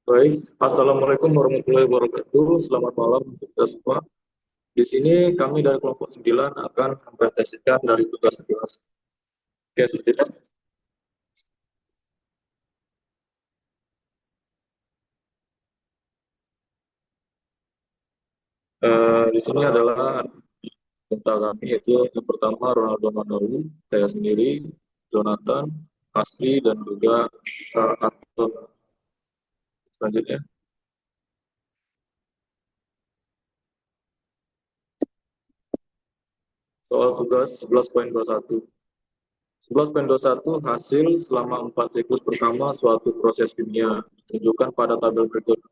Baik, Assalamualaikum warahmatullahi wabarakatuh. Selamat malam untuk kita semua. Di sini kami dari kelompok 9 akan mempresentasikan dari tugas kelas. Oke, sudah. Di sini adalah tentang kami, yaitu yang pertama Ronaldo Manoli, saya sendiri, Jonathan, Asri, dan juga Anton. Selanjutnya, soal tugas 11.21. 11.21 hasil selama 4 siklus pertama suatu proses kimia ditunjukkan pada tabel berikut.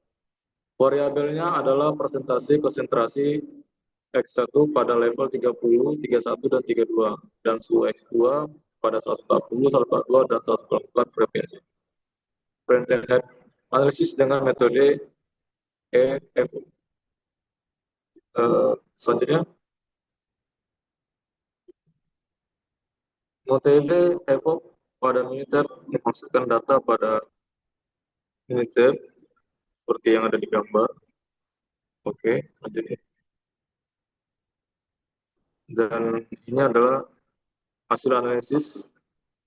Variabelnya adalah persentase konsentrasi X1 pada level 30, 31, dan 32, dan suhu X2 pada 140, 142, dan 144 frekuensi. Head analisis dengan metode EFO. Selanjutnya, metode EFO pada militer memasukkan data pada militer seperti yang ada di gambar. Oke, selanjutnya. Dan ini adalah hasil analisis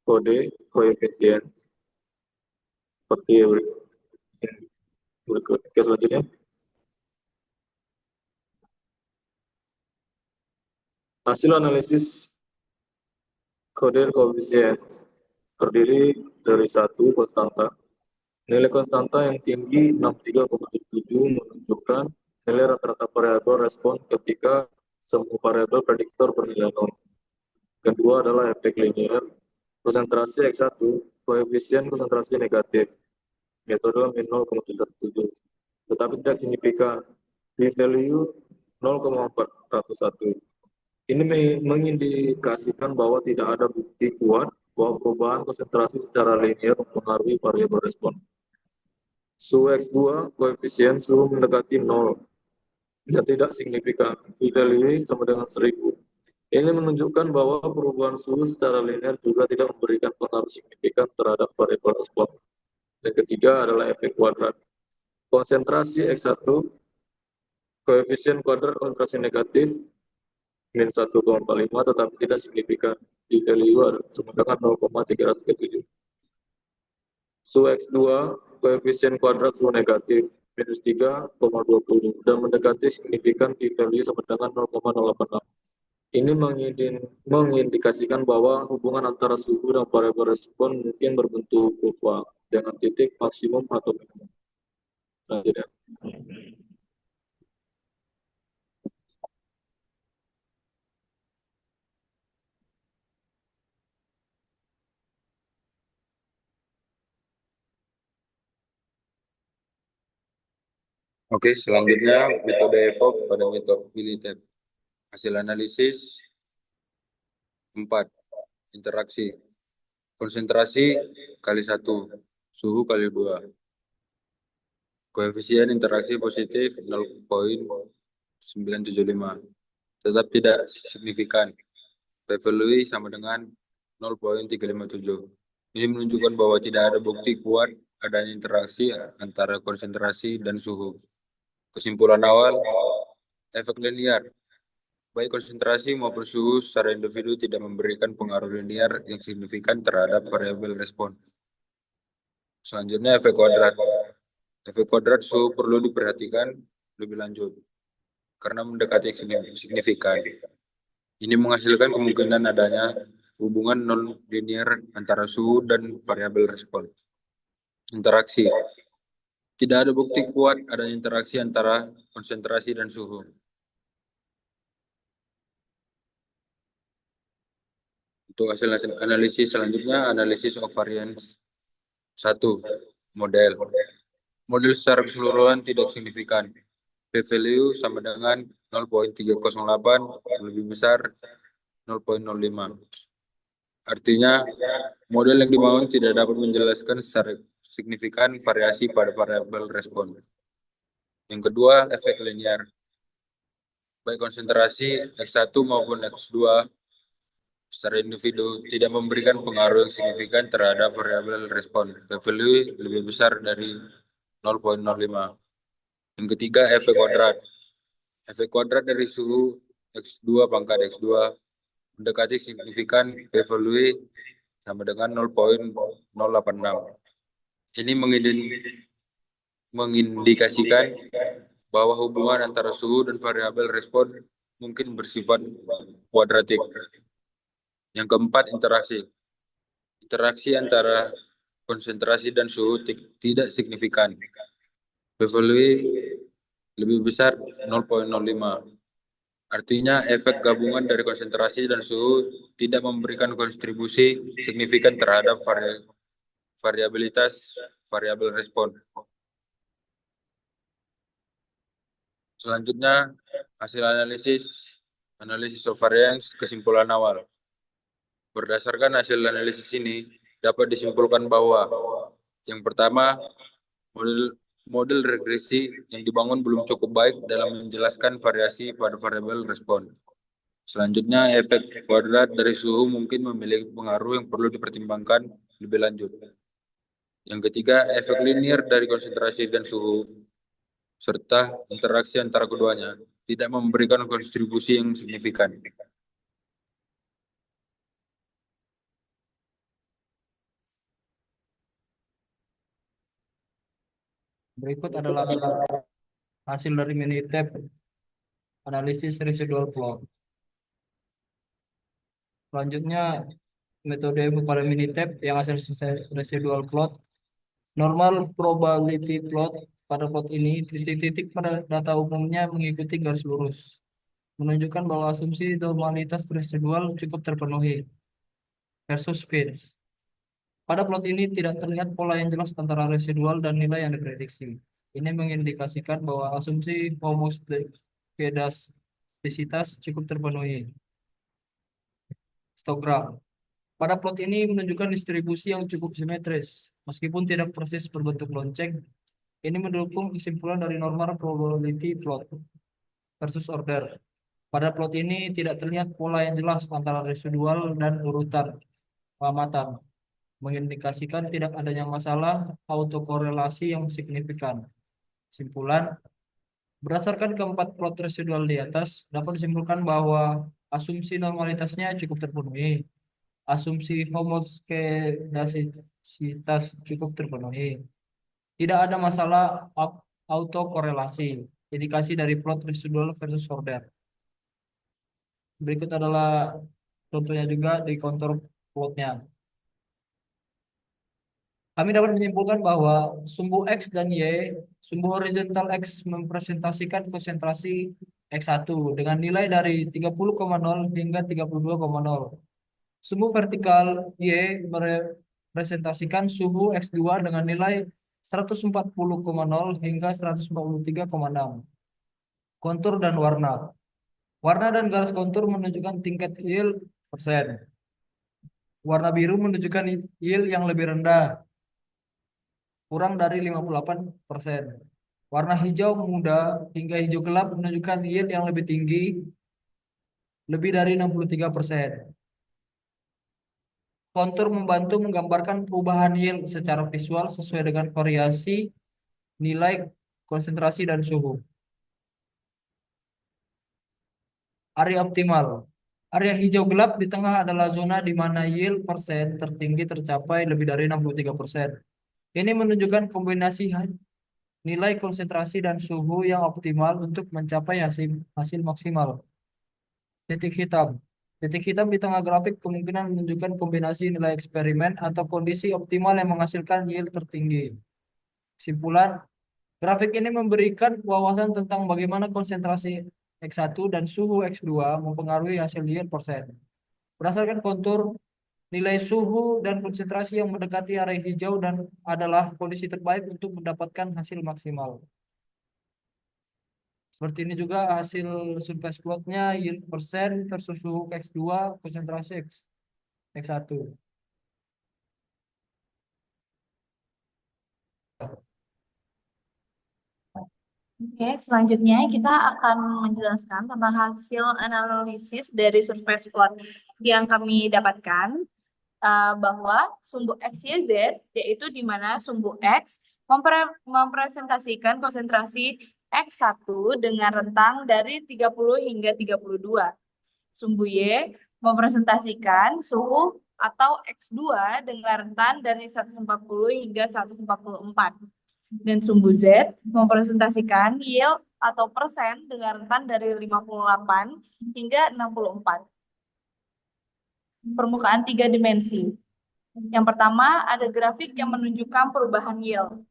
kode koefisien seperti berikut. Oke, selanjutnya. Hasil analisis kode koefisien terdiri dari satu konstanta. Nilai konstanta yang tinggi 63,77 menunjukkan nilai rata-rata variabel respon ketika semua variabel prediktor bernilai 0. Kedua adalah efek linear. Konsentrasi X1, koefisien konsentrasi negatif, metode min 0,717, tetapi tidak signifikan. P-value 0,401. Ini mengindikasikan bahwa tidak ada bukti kuat bahwa perubahan konsentrasi secara linear mempengaruhi variabel respon. Suhu X2, koefisien suhu mendekati 0 dan tidak signifikan. V-value sama dengan 1000. Ini menunjukkan bahwa perubahan suhu secara linear juga tidak memberikan pengaruh signifikan terhadap variabel respon. Dan ketiga adalah efek kuadrat. Konsentrasi X1, koefisien kuadrat konsentrasi negatif, min 1,45 tetapi tidak signifikan. Di value ada sama dengan 0,337. Suhu X2, koefisien kuadrat suhu negatif, minus 3,20 dan mendekati signifikan di value sama dengan 0,086. Ini mengindikasikan bahwa hubungan antara suhu dan variabel respon mungkin berbentuk kurva dengan titik maksimum atau minimum. Selanjutnya. Oke, selanjutnya metode EVOP pada metode militer. Hasil analisis 4. Interaksi. Konsentrasi kali 1, suhu kali 2. Koefisien interaksi positif 0,975. Tetap tidak signifikan. P-value sama dengan 0,357. Ini menunjukkan bahwa tidak ada bukti kuat adanya interaksi antara konsentrasi dan suhu. Kesimpulan awal, efek linear. Baik konsentrasi maupun suhu secara individu tidak memberikan pengaruh linear yang signifikan terhadap variabel respon. Selanjutnya efek kuadrat. Efek kuadrat suhu perlu diperhatikan lebih lanjut karena mendekati signifikan. Ini menghasilkan kemungkinan adanya hubungan non-linear antara suhu dan variabel respon. Interaksi. Tidak ada bukti kuat adanya interaksi antara konsentrasi dan suhu. Untuk hasil analisis selanjutnya, analisis of variance. 1. Model. Model secara keseluruhan tidak signifikan. P-value sama dengan 0,308 lebih besar 0,05. Artinya, model yang dibangun tidak dapat menjelaskan secara signifikan variasi pada variabel respon. Yang kedua, efek linear. Baik konsentrasi X1 maupun X2 secara individu tidak memberikan pengaruh yang signifikan terhadap variabel respon. P-value lebih besar dari 0,05. Yang ketiga, efek kuadrat. Efek kuadrat dari suhu X2 pangkat X2 mendekati signifikan P-value sama dengan 0,086. Ini mengindikasikan bahwa hubungan antara suhu dan variabel respon mungkin bersifat kuadratik. Yang keempat, interaksi. Interaksi antara konsentrasi dan suhu tidak signifikan. P-value lebih besar 0,05. Artinya efek gabungan dari konsentrasi dan suhu tidak memberikan kontribusi signifikan terhadap variabilitas variabel respon. Selanjutnya, hasil analisis of variance, kesimpulan awal. Berdasarkan hasil analisis ini, dapat disimpulkan bahwa yang pertama, model regresi yang dibangun belum cukup baik dalam menjelaskan variasi pada variabel respon. Selanjutnya, efek kuadrat dari suhu mungkin memiliki pengaruh yang perlu dipertimbangkan lebih lanjut. Yang ketiga, efek linier dari konsentrasi dan suhu serta interaksi antara keduanya tidak memberikan kontribusi yang signifikan. Berikut adalah hasil dari Minitab analisis residual plot. Selanjutnya, metode pada Minitab yang hasil residual plot. Normal probability plot. Pada plot ini, titik-titik pada data umumnya mengikuti garis lurus, menunjukkan bahwa asumsi normalitas residual cukup terpenuhi versus Fitch. Pada plot ini tidak terlihat pola yang jelas antara residual dan nilai yang diprediksi. Ini mengindikasikan bahwa asumsi homoskedastisitas cukup terpenuhi. Histogram. Pada plot ini menunjukkan distribusi yang cukup simetris, meskipun tidak persis berbentuk lonceng. Ini mendukung kesimpulan dari normal probability plot versus order. Pada plot ini tidak terlihat pola yang jelas antara residual dan urutan pengamatan, mengindikasikan tidak adanya masalah autokorelasi yang signifikan. Kesimpulan, berdasarkan keempat plot residual di atas, dapat disimpulkan bahwa asumsi normalitasnya cukup terpenuhi. Asumsi homoskedastisitas cukup terpenuhi. Tidak ada masalah autokorelasi, indikasi dari plot residual versus order. Berikut adalah contohnya juga di kontur plotnya. Kami dapat menyimpulkan bahwa sumbu X dan Y, sumbu horizontal X mempresentasikan konsentrasi X1 dengan nilai dari 30,0 hingga 32,0. Sumbu vertikal Y merepresentasikan suhu X2 dengan nilai 140,0 hingga 143,6. Kontur dan warna. Warna dan garis kontur menunjukkan tingkat yield persen. Warna biru menunjukkan yield yang lebih rendah, kurang dari 58%. Warna hijau muda hingga hijau gelap menunjukkan yield yang lebih tinggi, lebih dari 63%. Kontur membantu menggambarkan perubahan yield secara visual sesuai dengan variasi nilai konsentrasi dan suhu. Area optimal. Area hijau gelap di tengah adalah zona di mana yield persen tertinggi tercapai lebih dari 63%. Ini menunjukkan kombinasi nilai konsentrasi dan suhu yang optimal untuk mencapai hasil maksimal. Titik hitam. Titik hitam di tengah grafik kemungkinan menunjukkan kombinasi nilai eksperimen atau kondisi optimal yang menghasilkan yield tertinggi. Kesimpulan, grafik ini memberikan wawasan tentang bagaimana konsentrasi X1 dan suhu X2 mempengaruhi hasil yield persen. Berdasarkan kontur, nilai suhu dan konsentrasi yang mendekati area hijau dan adalah kondisi terbaik untuk mendapatkan hasil maksimal. Seperti ini juga hasil surface plotnya, yield persen versus suhu X2, konsentrasi X1. Oke, selanjutnya kita akan menjelaskan tentang hasil analisis dari surface plot yang kami dapatkan bahwa sumbu X, Y, Z yaitu di mana sumbu X mempresentasikan konsentrasi X1 dengan rentang dari 30 hingga 32. Sumbu Y mempresentasikan suhu atau X2 dengan rentan dari 140 hingga 144. Dan sumbu Z mempresentasikan yield atau persen dengan rentan dari 58 hingga 64. Permukaan 3 dimensi. Yang pertama, ada grafik yang menunjukkan perubahan yield.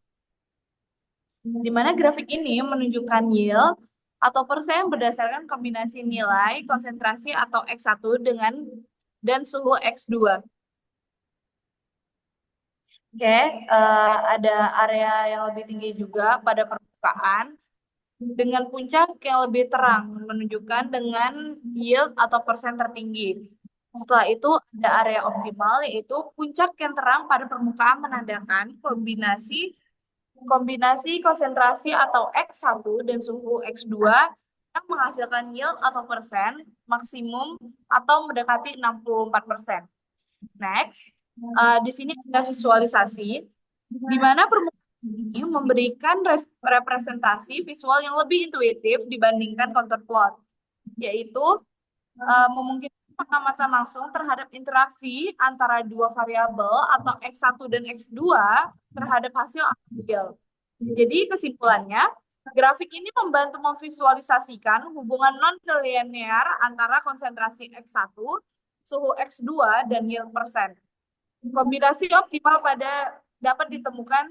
Di mana grafik ini menunjukkan yield atau persen berdasarkan kombinasi nilai konsentrasi atau X1 dan suhu X2. Oke, ada area yang lebih tinggi juga pada permukaan dengan puncak yang lebih terang, menunjukkan dengan yield atau persen tertinggi. Setelah itu ada area optimal, yaitu puncak yang terang pada permukaan menandakan kombinasi konsentrasi atau X1 dan suhu X2 yang menghasilkan yield atau persen maksimum atau mendekati 64%. Next, di sini ada visualisasi di mana permukaan ini memberikan representasi visual yang lebih intuitif dibandingkan contour plot, yaitu memungkinkan pengamatan langsung terhadap interaksi antara dua variabel atau X1 dan X2 terhadap hasil yield. Jadi kesimpulannya, grafik ini membantu memvisualisasikan hubungan non-linear antara konsentrasi X1, suhu X2, dan yield persen. Kombinasi optimal dapat ditemukan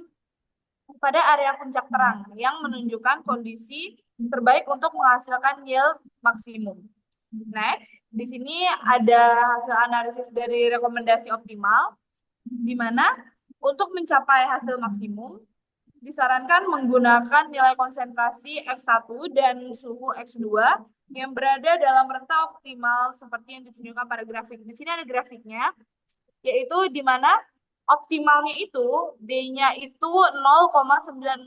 pada area puncak terang yang menunjukkan kondisi terbaik untuk menghasilkan yield maksimum. Next, di sini ada hasil analisis dari rekomendasi optimal, di mana untuk mencapai hasil maksimum, disarankan menggunakan nilai konsentrasi X1 dan suhu X2 yang berada dalam rentang optimal seperti yang ditunjukkan pada grafik. Di sini ada grafiknya, yaitu di mana optimalnya itu D-nya itu 0,9085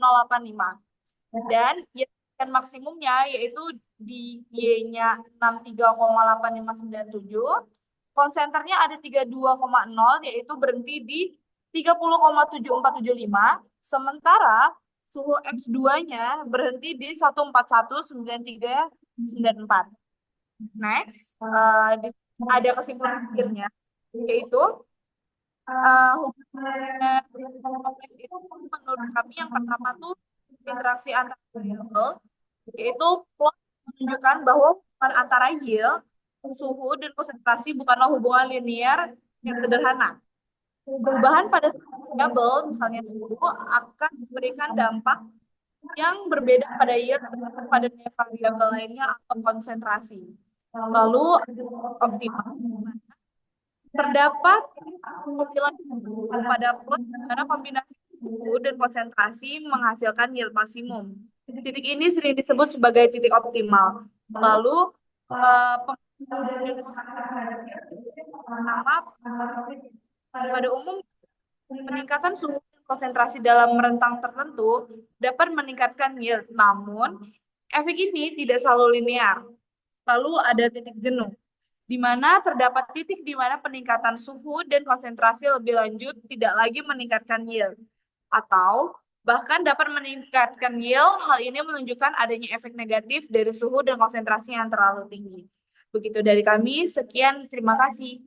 dan maksimumnya yaitu di Y-nya 63,8597, konsenternya ada 32,0 yaitu berhenti di 30,7475, sementara suhu X2-nya berhenti di 141,9394. Next, ada kesimpulan akhirnya, yaitu hubungan kompleks itu menurut kami yang pertama tuh interaksi antar variabel, yaitu plot menunjukkan bahwa hubungan antara yield, suhu, dan konsentrasi bukanlah hubungan linear yang sederhana. Perubahan pada variabel, misalnya suhu, akan memberikan dampak yang berbeda pada yield pada variabel lainnya atau konsentrasi. Lalu optimal, terdapat pada plot di mana kombinasi suhu dan konsentrasi menghasilkan yield maksimum. Titik ini sering disebut sebagai titik optimal. Lalu pada umum peningkatan suhu dan konsentrasi dalam rentang tertentu dapat meningkatkan yield, namun efek ini tidak selalu linear. Lalu ada titik jenuh, di mana terdapat titik di mana peningkatan suhu dan konsentrasi lebih lanjut tidak lagi meningkatkan yield, atau bahkan dapat meningkatkan yield. Hal ini menunjukkan adanya efek negatif dari suhu dan konsentrasi yang terlalu tinggi. Begitu dari kami, sekian, terima kasih.